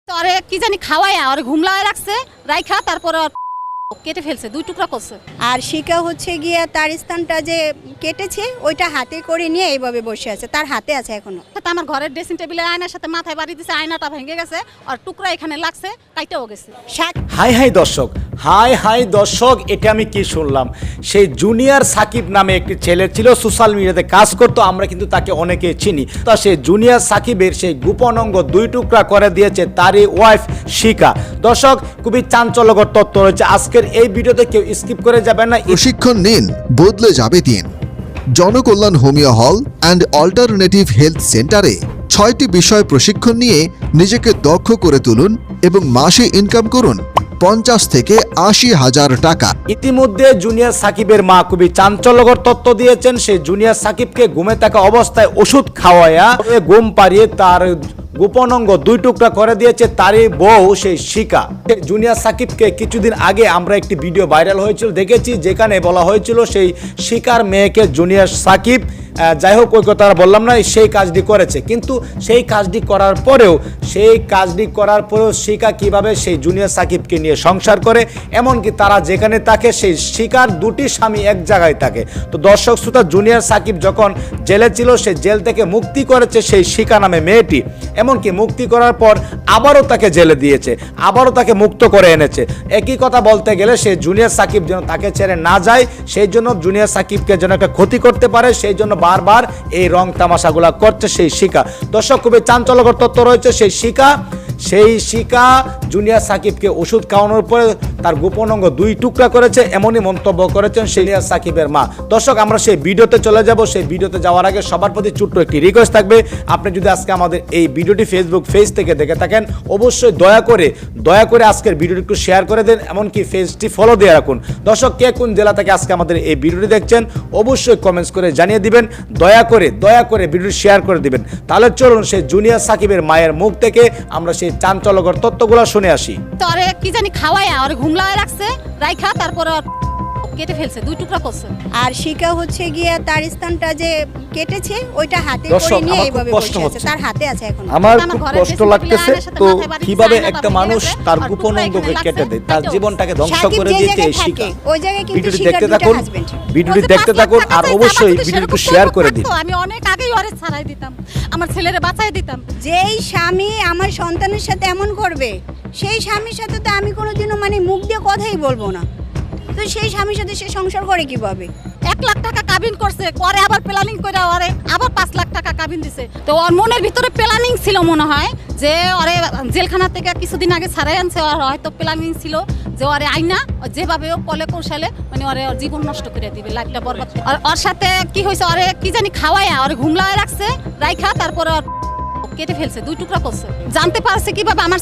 তো আরে কি জানি খাওয়ায় আর ঘুমলায় রাখছে রাইখা তারপরে কেটে ফেলছে, দুই টুকরা করছে। আর শিকা হচ্ছে গিয়া তার স্থানটা যে কেটেছে ওইটা হাতে করে নিয়ে এইভাবে বসে আছে, তার হাতে আছে এখনো। তো আমার ঘরের ড্রেসিং টেবিলের আয়নার সাথে মাথায় বাড়ি দিছে, আয়নাটা ভেঙে গেছে আর টুকরা এখানে লাগছে, কাইটাও গেছে। হাই দর্শক, এটা আমি কি শুনলাম? সেই জুনিয়র সাকিব নামে একটি ছেলে ছিল, সোশ্যাল মিডিয়াতে কাজ করতো, আমরা কিন্তু তাকে অনেকে চিনি। তা সেই জুনিয়র সাকিবের সেই গোপন অঙ্গ দুই টুকরা করে দিয়েছে তারই ওয়াইফ শিকা। দর্শক, খুবই চাঞ্চল্যকর তথ্য রয়েছে আজকের এই ভিডিওতে, কেউ স্কিপ করে যাবেন না। প্রশিক্ষণ নিন, বদলে যাবে দিন। জনকল্যাণ হোমিও হল অ্যান্ড অল্টারনেটিভ হেলথ সেন্টারে ৬টি বিষয় প্রশিক্ষণ নিয়ে নিজেকে দক্ষ করে তুলুন এবং মাসে ইনকাম করুন ৫০ থেকে ৮০,০০০ টাকা। ইতিমধ্যে জুনিয়র সাকিবের মা খুবই চাঞ্চল্যকর তথ্য দিয়েছেন। সেই জুনিয়র সাকিবকে ঘুমে থাকা অবস্থায় ওষুধ খাওয়ায়া ঘুম পাড়িয়ে তার গোপন অঙ্গ দুই টুকরা করে দিয়েছে তারই বউ সেই শিকা। জুনিয়র সাকিবকে কিছুদিন আগে আমরা একটি ভিডিও ভাইরাল হয়েছিল দেখেছি, যেখানে বলা হয়েছিল সেই শিকার মেয়েকে জুনিয়র সাকিব, যাই হোক ওই কথা বললাম না, সেই কাজটি করেছে। কিন্তু সেই কাজটি করার পরেও শিকা কিভাবে সেই জুনিয়র সাকিবকে নিয়ে সংসার করে, এমনকি তারা যেখানে থাকে সেই শিকার দুটি স্বামী এক জায়গায় থাকে। তো দর্শক শ্রোতা, জুনিয়র সাকিব যখন জেলে ছিল, সেই জেল থেকে মুক্তি করেছে সেই শিকা নামে মেয়েটি, এমনকি মুক্তি করার পর আবারও তাকে জেলে দিয়েছে, আবারও তাকে মুক্ত করে এনেছে। একই কথা বলতে গেলে সেই জুনিয়র সাকিব যেন তাকে ছেড়ে না যায়, সেই জন্য জুনিয়র সাকিবকে যেন একটা ক্ষতি করতে পারে, সেই জন্য বারবার এই রং তামাশাগুলা করছে সেই শিকা। দর্শক, খুবই চাঞ্চল্যকর তথ্য রয়েছে। সেই শিকা জুনিয়র সাকিবকে ওষুধ খাওয়ানোর পরে তার গোপন অঙ্গ দুই টুকরা করেছে, এমনই মন্তব্য করেছেন জুনিয়র সাকিবের মা। দর্শক, আমরা সেই ভিডিওতে চলে যাব। সেই ভিডিওতে যাওয়ার আগে সবার প্রতি ছোট্ট একটি রিকোয়েস্ট থাকবে, আপনি যদি আজকে আমাদের এই ভিডিওটি ফেসবুক পেজ থেকে দেখে থাকেন, অবশ্যই দয়া করে আজকের ভিডিওটি একটু শেয়ার করে দেন, এমনকি পেজটি ফলো দিয়ে রাখুন। দর্শক, কে কোন জেলা থেকে আজকে আমাদের এই ভিডিওটি দেখছেন অবশ্যই কমেন্টস করে জানিয়ে দিবেন। দয়া করে ভিডিওটি শেয়ার করে দিবেন। তাহলে চলুন সেই জুনিয়র সাকিবের মায়ের মুখ থেকে আমরা সেই চাঞ্চল্যকর তথ্যগুলো শুনে আসি। তো আরে কি জানি খাওয়ায় আর ঘুমলায় রাখছে রাইখা তারপরে কেটে ফেলছে, দুই টুকরা করছে। আর শিকা হচ্ছে গিয়া তার স্থানটা যে কেটেছে ওইটা হাতে দর্শক, করে নিয়ে আমার এইভাবে কষ্ট বসে আছে, হচ্ছে। তার হাতে আছে এখনো। আমার আমার খুব ঘরের কষ্ট ড্রেসিং লাগতেছে। টেবিলের আয়নার সাথে তো মাথায় বাড়ি দিছে, কিভাবে আয়নাটা একটা ভেঙে মানুষ গেছে, তার আর গোপন টুকরা অঙ্গকে এখানে কেটে লাগছে, দেয়, তার কাইটাও জীবনটাকে ধ্বংস সাকিব করে যে দিয়েছে জায়গায় এই শিকা। থাকে, ওই জায়গায় কিন্তু ভিডিওটি শিকার দেখতে দুটো থাকুন, হাজবেন্ড। ভিডিওটি বলছে, দেখতে 5 লাখ থাকুন, টাকা আর চাইছে, অবশ্যই আমার যদি ভিডিওটি একটু সেরকম শেয়ার তথ্য করে দিন। থাকতো, আমি অনেক আগেই ওরে ছাড়াই দিতাম, আমার ছেলেরে বাঁচাই দিতাম। যেই স্বামী আমার সন্তানের সাথে এমন করবে, সেই স্বামীর সাথে তো আমি কোনোদিনও মুখ দিয়ে কথাই বলবো না। তো সেই স্বামীর সাথে সে সংসার করে কিভাবে? 1 লাখ টাকা কাবিন করছে, পরে আবার প্ল্যানিং করে ওরে আবার 5 লাখ টাকা কাবিন দিছে। তো ওর মনের ভিতরে প্ল্যানিং ছিল মনে হয় যে ওরে জেলখানা থেকে কিছুদিন আগে ছাড়াই আনছে, ওর হয়তো প্ল্যানিং ছিল যে ওরে আইনা যেভাবে ও কলে কৌশলে ওরে ওর জীবন নষ্ট করে দিবে, লাইফটা বরবাদ। আর ওর সাথে কি হয়েছে, ওরে কি জানি খাওয়ায় আর ঘুমলায় রাখছে রাইখা তারপরে কেটে ফেলছে, দুই টুকরা করছে। জানতে পারছে কিভাবে? আমার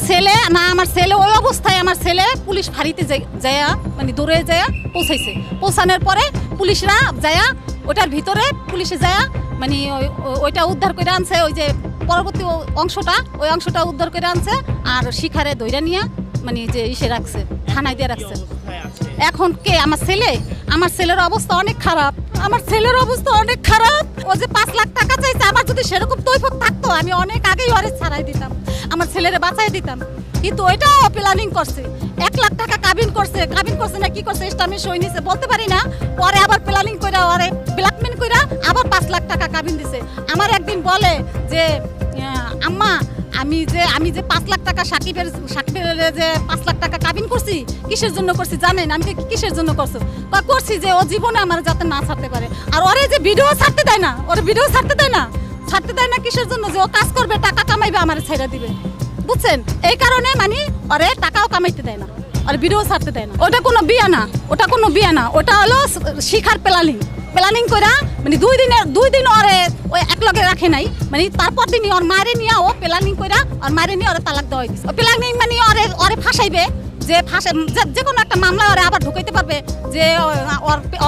ছেলে ওই অবস্থায় আমার ছেলে পুলিশ ফাঁড়িতে যায়া দৌড়ে যায়া পৌঁছাইছে। পৌঁছানোর পরে পুলিশরা যায়া ওটার ভিতরে পুলিশে যায়া ওইটা উদ্ধার করে আনছে, ওই যে পরবর্তী ওই অংশটা উদ্ধার করে আনছে, আর শিখারে দইরা নিয়ে যে ইসে রাখছে, থানায় দিয়ে রাখছে। এখন কে? আমার ছেলের অবস্থা অনেক খারাপ, ও যে 5 লাখ টাকা চাইছে, আমার যদি সেরকম তৈফক থাকতো আমি অনেক আগেই ওরে ছাড়াই দিতাম, আমার ছেলেরে বাঁচাই দিতাম। কিন্তু ওইটাও প্ল্যানিং করছে, 1 লাখ টাকা কাবিন করছে না কি করছে ইসলামী সই নিছে বলতে পারি না। পরে আবার প্ল্যানিং করে ওরে ব্ল্যাকমেল করে আবার 5 লাখ টাকা কাবিন দিছে। আমার একদিন বলে যে আম্মা, আমি যে 5 লাখ টাকা সাকিবের যে 5 লাখ টাকা কাবিন করছি, কিসের জন্য করছি জানেন? আমি কিসের জন্য করছি যে ও জীবনে আমার যাতে না ছাড়তে পারে। আর ওরে যে ভিডিও ছাড়তে দেয় না কিসের জন্য? যে ও কাজ করবে, টাকা কামাইবে, আমার ছেড়ে দিবে, বুঝছেন? এই কারণে ওরে টাকাও কামাইতে দেয় না, আর ভিডিও ছাড়তে দেয় না। ওটা কোনো বিয়া না, ওটা হলো শিখার প্ল্যানিং করে 2 দিন ওরে ওই একলগে রাখে নাই, তারপর দিনই ওর মারে নিয়ে ও প্ল্যানিং করে ওর মারে নিয়ে ওরে তালাক দেওয়া হয়েছে। প্ল্যানিং ওরে ফাঁসাইবে, যে কোনো একটা মামলা ওরে আবার ঢুকাইতে পারবে যে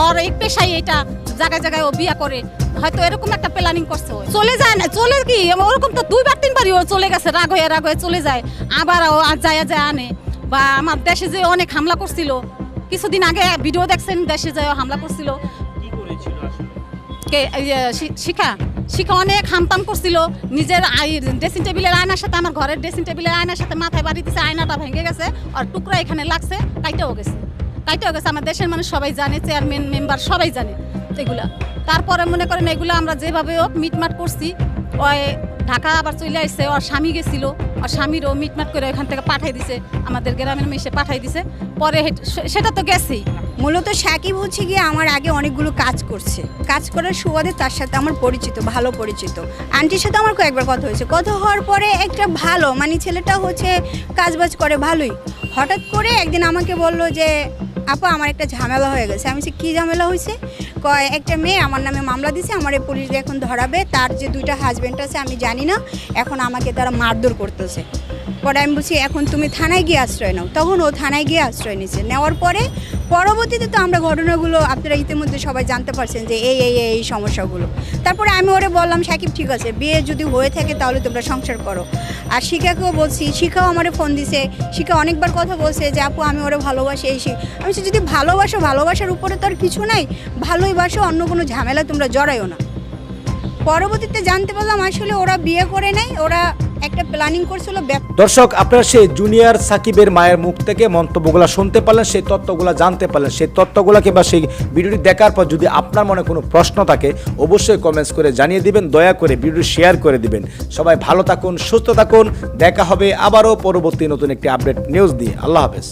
ওর এই পেশায় এটা জায়গায় ও বিয়া করে, হয়তো এরকম একটা প্ল্যানিং করছে। চলে যায় না, চলে কি ওরকম তো 2-3 ও চলে গেছে, রাগ হয়ে চলে যায়, আবার ও আর যায় আনে। বা আমার দেশে যে অনেক হামলা করছিল, কিছুদিন আগে ভিডিও দেখছেন, দেশে যে হামলা করছিল কে? শিখা শিখা অনেক হামতাম করছিল, নিজের ড্রেসিং টেবিলের আয়নার সাথে, আমার ঘরের ড্রেসিং টেবিলের আয়নার সাথে মাথায় বাড়ি দিছে, আয়নাটা ভেঙে গেছে আর টুকরা এখানে লাগছে, কাইটেও গেছে। আমার দেশের মানুষ সবাই জানে, চেয়ারম্যান মেম্বার সবাই জানে এগুলা। তারপরে মনে করেন এগুলো আমরা যেভাবে হোক মিটমাট করছি। ওই ঢাকা আবার চলে আসছে, ওর স্বামী গেছিল, আর স্বামীরও মিটমাট করে ওখান থেকে পাঠাই দিছে, আমাদের গ্রামের মেশে পাঠাই দিছে। পরে সেটা তো গেছেই। মূলত সাকিব হচ্ছে গিয়ে আমার আগে অনেকগুলো কাজ করছে, কাজ করার সুবাদে তার সাথে আমার পরিচিত, ভালো পরিচিত। আন্টির সাথে আমার কয়েকবার কথা হয়েছে, কথা হওয়ার পরে একটা ভালো মানে ছেলেটা হচ্ছে কাজবাজ করে ভালোই। হঠাৎ করে একদিন আমাকে বলল যে আপা আমার একটা ঝামেলা হয়ে গেছে। আমি বলছি কী ঝামেলা হয়েছে? কয় একটা মেয়ে আমার নামে মামলা দিছে, আমার এই পুলিশ দিয়ে এখন ধরাবে, তার যে 2টা হাজব্যান্ড আছে আমি জানি না, এখন আমাকে তারা মারধর করতেছে। পরে আমি বলছি এখন তুমি থানায় গিয়ে আশ্রয় নাও। তখন ও থানায় গিয়ে আশ্রয় নিচ্ছে। নেওয়ার পরে পরবর্তীতে তো আমরা ঘটনাগুলো আপনারা ইতিমধ্যে সবাই জানতে পারছেন যে এই সমস্যাগুলো। তারপরে আমি ওরে বললাম সাকিব ঠিক আছে, বিয়ে যদি হয়ে থাকে তাহলে তোমরা সংসার করো। আর শিখাকেও বলছি, শিখাও আমারে ফোন দিছে, শিখা অনেকবার কথা বলছে যে আপু আমি ওরে ভালোবাসি এই আমি বলছি যদি ভালোবাসো, ভালোবাসার উপরে তো আর কিছু নাই, ভালোই বাসো, অন্য কোনো ঝামেলা তোমরা জড়াইও না। পরবর্তীতে জানতে পারলাম আসলে ওরা বিয়ে করে নাই, ওরা একটা প্ল্যানিং করছিল। দর্শক, আপনারা সেই জুনিয়র সাকিবের মায়ের মুখ থেকে মন্তব্যগুলো শুনতে পারলেন, সেই তথ্যগুলো জানতে পারলেন। সেই তথ্যগুলো কিংবা সেই ভিডিওটি দেখার পর যদি আপনার মনে কোনো প্রশ্ন থাকে অবশ্যই কমেন্টস করে জানিয়ে দিবেন, দয়া করে ভিডিওটি শেয়ার করে দিবেন। সবাই ভালো থাকুন, সুস্থ থাকুন, দেখা হবে আবারও পরবর্তী নতুন একটি আপডেট নিউজ দিয়ে। আল্লাহ হাফেজ।